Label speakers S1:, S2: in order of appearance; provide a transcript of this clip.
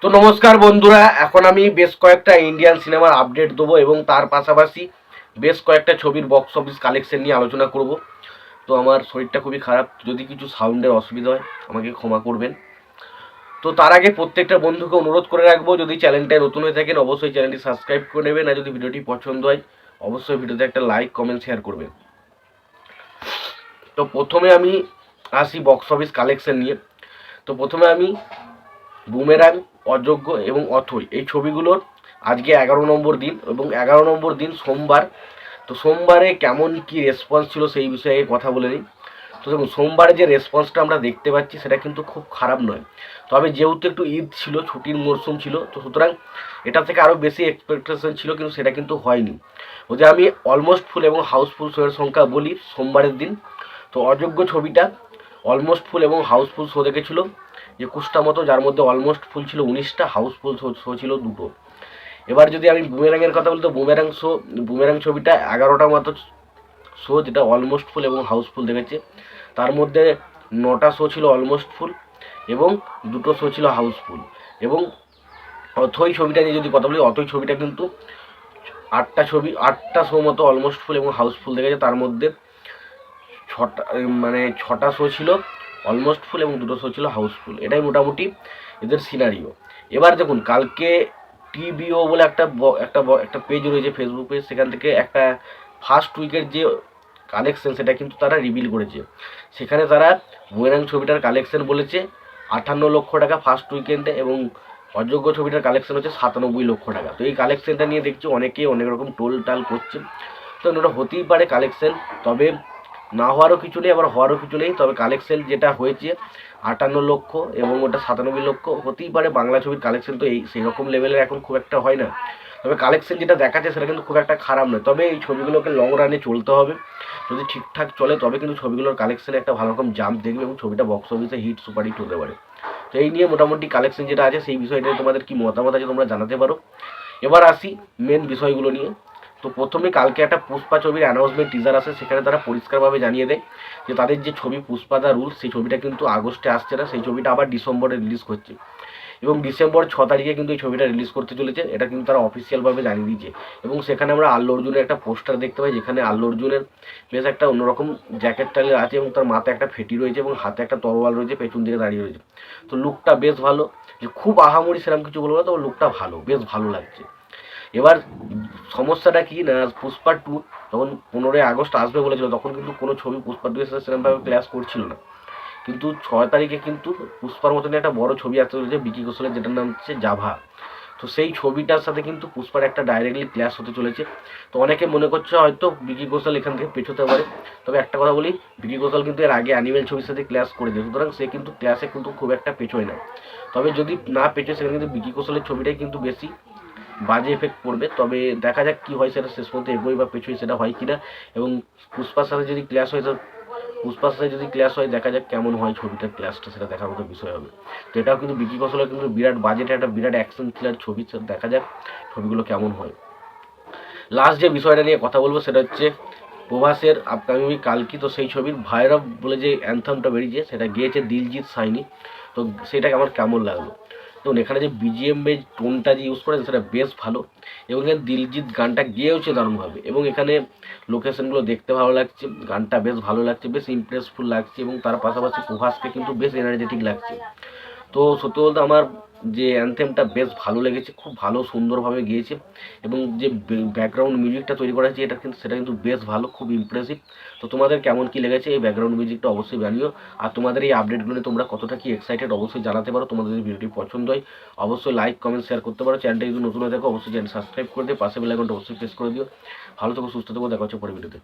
S1: তো নমস্কার বন্ধুরা, এখন আমি বেশ কয়েকটা ইন্ডিয়ান সিনেমার আপডেট দেবো এবং তার পাশাপাশি বেশ কয়েকটা ছবির বক্স অফিস কালেকশন নিয়ে আলোচনা করব। তো আমার শরীরটা খুবই খারাপ, যদি কিছু সাউন্ডের অসুবিধা হয় আমাকে ক্ষমা করবেন। তো তার আগে প্রত্যেকটা বন্ধুকে অনুরোধ করে রাখবো, যদি চ্যানেলটায় নতুন হয়ে থাকেন অবশ্যই চ্যানেলটি সাবস্ক্রাইব করে নেবেন, আর যদি ভিডিওটি পছন্দ হয় অবশ্যই ভিডিওতে একটা লাইক কমেন্ট শেয়ার করবেন। তো প্রথমে আমি আসি বক্স অফিস কালেকশন নিয়ে। তো প্রথমে আমি বুমেরাং, অযোগ্য এবং অথৈ এই ছবিগুলোর আজকে 11 নম্বর দিন এবং 11 নম্বর দিন সোমবার। তো সোমবারে কেমন কি রেসপন্স ছিল সেই বিষয়ে কথা বলে নিই। তো দেখুন, সোমবারে যে রেসপন্সটা আমরা দেখতে পাচ্ছি সেটা কিন্তু খুব খারাপ নয়, তবে যেহেতু একটু ঈদ ছিল, ছুটির মরশুম ছিল, তো সুতরাং এটা থেকে আরও বেশি এক্সপেকটেশন ছিল, কিন্তু সেটা কিন্তু হয়নি। ওই যে আমি অলমোস্ট ফুল এবং হাউসফুল শোয়ের সংখ্যা বলি সোমবারের দিন, তো অযোগ্য ছবিটা অলমোস্ট ফুল এবং হাউসফুল শো দেখেছিল 21টা মতো, যার মধ্যে অলমোস্ট ফুল ছিল 19টা, হাউসফুল শো ছিল 2টো। এবার যদি আমি বুমেরাংয়ের কথা বলি, তো বুমেরাং ছবিটা 11টা মতো শো, যেটা অলমোস্ট ফুল এবং হাউসফুল দেখেছে। তার মধ্যে 9টা শো ছিল অলমোস্ট ফুল এবং 2টো শো ছিল হাউসফুল। এবং অথৈ ছবিটা নিয়ে যদি কথা বলি, অথৈ ছবিটা কিন্তু 8টা শো মতো অলমোস্ট ফুল এবং হাউসফুল দেখেছে। তার মধ্যে 6টা শো ছিল অলমোস্ট ফুল এবং 2টো শো ছিল হাউসফুল। এটাই মোটামুটি এদের সিনারিও। এবার দেখুন, কালকে টিবিও বলে একটা পেজ রয়েছে, ফেসবুক পেজ, সেখান থেকে একটা ফার্স্ট উইকের যে কালেকশন সেটা কিন্তু তারা রিভিল করেছে। সেখানে তারা বুমেরাং ছবিটার কালেকশন বলেছে 58 লক্ষ টাকা ফার্স্ট উইকেন্ডে, এবং অযোগ্য ছবিটার কালেকশন হচ্ছে 97 লক্ষ টাকা। তো এই কালেকশনটা নিয়ে দেখছি অনেকেই অনেক রকম টোল টাল করছে। তো ওটা হতেই পারে কালেকশন, তবে না হওয়ারও কিছু নেই, আবার হওয়ারও কিছু নেই। তবে কালেকশন যেটা হয়েছে 58 লক্ষ এবং ওটা 97 লক্ষ, হতেই পারে। বাংলা ছবির কালেকশন তো সেই রকম লেভেলের এখন খুব একটা হয় না, তবে কালেকশন যেটা দেখাচ্ছে সেটা কিন্তু খুব একটা খারাপ নয়। তবে এই ছবিগুলোকে লং রানে চলতে হবে, যদি ঠিকঠাক চলে তবে কিন্তু ছবিগুলোর কালেকশনে একটা ভালো রকম জাম্প দেখবে এবং ছবিটা বক্স অফিসে হিট সুপার হিট হতে পারে। তো এই নিয়ে মোটামুটি কালেকশন যেটা আছে সেই বিষয়টা তোমাদের কি মতামত আছে তোমরা জানাতে পারো। এবার আসি মেন বিষয়গুলো নিয়ে। তো প্রথমে কালকে একটা পুষ্পা ছবির অ্যানাউন্সমেন্ট টিজার আসে, সেখানে তারা পরিষ্কারভাবে জানিয়ে দেয় যে তাদের যে ছবি পুষ্পা দ্য রুলস, সেই ছবিটা কিন্তু আগস্টে আসছে না, সেই ছবিটা আবার ডিসেম্বরে রিলিজ করছে এবং ডিসেম্বর 6 তারিখে কিন্তু এই ছবিটা রিলিজ করতে চলেছে। এটা কিন্তু তারা অফিসিয়ালভাবে জানিয়ে দিয়েছে। এবং সেখানে আমরা আল্লু অর্জুনের একটা পোস্টার দেখতে পাই, যেখানে আল্লু অর্জুনের বেশ একটা অন্যরকম জ্যাকেট টাইলের আছে এবং তার মাথায় একটা ফেটি রয়েছে এবং হাতে একটা তরোয়াল রয়েছে, পেছন দিকে দাঁড়িয়ে রয়েছে। তো লুকটা বেশ ভালো, যে খুব আহামরি সেরকম কিছু বলবো না, তো লুকটা ভালো, বেশ ভালো লাগছে। এবার সমস্যাটা কি না, পুষ্পা 2 যখন 15ই আগস্ট আসবে বলেছিল, তখন কিন্তু কোনো ছবি পুষ্পা 2 এর সাথে সেরকমভাবে ক্ল্যাশ করছিল না। কিন্তু 6 তারিখে কিন্তু পুষ্পার মতনই একটা বড় ছবি আসতে চলেছে বিকি কৌশলের, যেটার নাম হচ্ছে জাভা। তো সেই ছবিটার সাথে কিন্তু পুষ্পার একটা ডাইরেক্টলি ক্ল্যাশ হতে চলেছে। তো অনেকে মনে করছে হয়তো বিকি কৌশল এখান থেকে পেছোতে পারে, তবে একটা কথা বলি, বিকি কৌশল কিন্তু এর আগে অ্যানিমেল ছবির সাথে ক্ল্যাশ করেছে, সুতরাং সে কিন্তু ক্ল্যাশে কিন্তু খুব একটা পেছোয় না। তবে যদি না পেছোয়, সেখানে কিন্তু বিকি কৌশলের ছবিটাই কিন্তু বেশি বাজে এফেক্ট পড়বে। তবে দেখা যাক কি হয়, সেটা শেষ পর্যন্ত এগোয় বা পেছোয় সেটা হয় কিনা। এবং পুষ্পার সাথে যদি ক্ল্যাশ হয়, তো পুষ্পার সাথে যদি ক্ল্যাশ হয়, দেখা যাক কেমন হয় ছবিটার ক্ল্যাশটা, সেটা দেখার মতো বিষয় হবে। তো এটাও কিন্তু বিকি কৌশলের কিন্তু বিরাট বাজেটে একটা বিরাট অ্যাকশন থ্রিলার ছবি, দেখা যাক ছবিগুলো কেমন হয়। লাস্ট যে বিষয়টা নিয়ে কথা বলবো সেটা হচ্ছে প্রভাসের আপকামিং কালকি। তো সেই ছবির ভৈরব বলে যে অ্যান্থামটা বেরিয়েছে, সেটা গেয়েছে দিলজিৎ সাইনি। তো সেটাকে আমার কেমন লাগলো, দেখুন এখানে যে বিজিএম এর টোনটা যে ইউজ করেছে সেটা বেশ ভালো, এবং এখানে দিলজিৎ গানটা গেয়েওছে দারুণভাবে, এবং এখানে লোকেশনগুলো দেখতে ভালো লাগছে, গানটা বেশ ভালো লাগছে, বেশ ইমপ্রেসফুল লাগছে, এবং তার পাশাপাশি প্রভাসকে কিন্তু বেশ এনার্জেটিক লাগছে। তো সত্যি বলতে আমার যে অ্যানথেমটা বেশ ভালো লেগেছে, খুব ভালো সুন্দরভাবে গিয়েছে, এবং যে ব্যাকগ্রাউন্ড মিউজিকটা তৈরি করা হয়েছে সেটা কিন্তু বেশ ভালো, খুব ইমপ্রেসিভ। তো তোমাদের কেমন কি লেগেছে এই ব্যাকগ্রাউন্ড মিউজিকটা অবশ্যই জানিও, আর তোমাদের এই আপডেটগুলো নিয়ে তোমরা কতটা কি এক্সাইটেড অবশ্যই জানাতে পারো। তোমাদের যদি ভিডিওটি পছন্দ হয় অবশ্যই লাইক কমেন্ট শেয়ার করতে পারো। চ্যানেলটা যদি নতুন হয়ে থাকো অবশ্যই চ্যানেল সাবস্ক্রাইব করে দিও, পাশে বেল আইকনটা অবশ্যই প্রেস করে দিও। ভালো থেকো, সুস্থ থেকো, দেখা হচ্ছে পরের ভিডিওতে।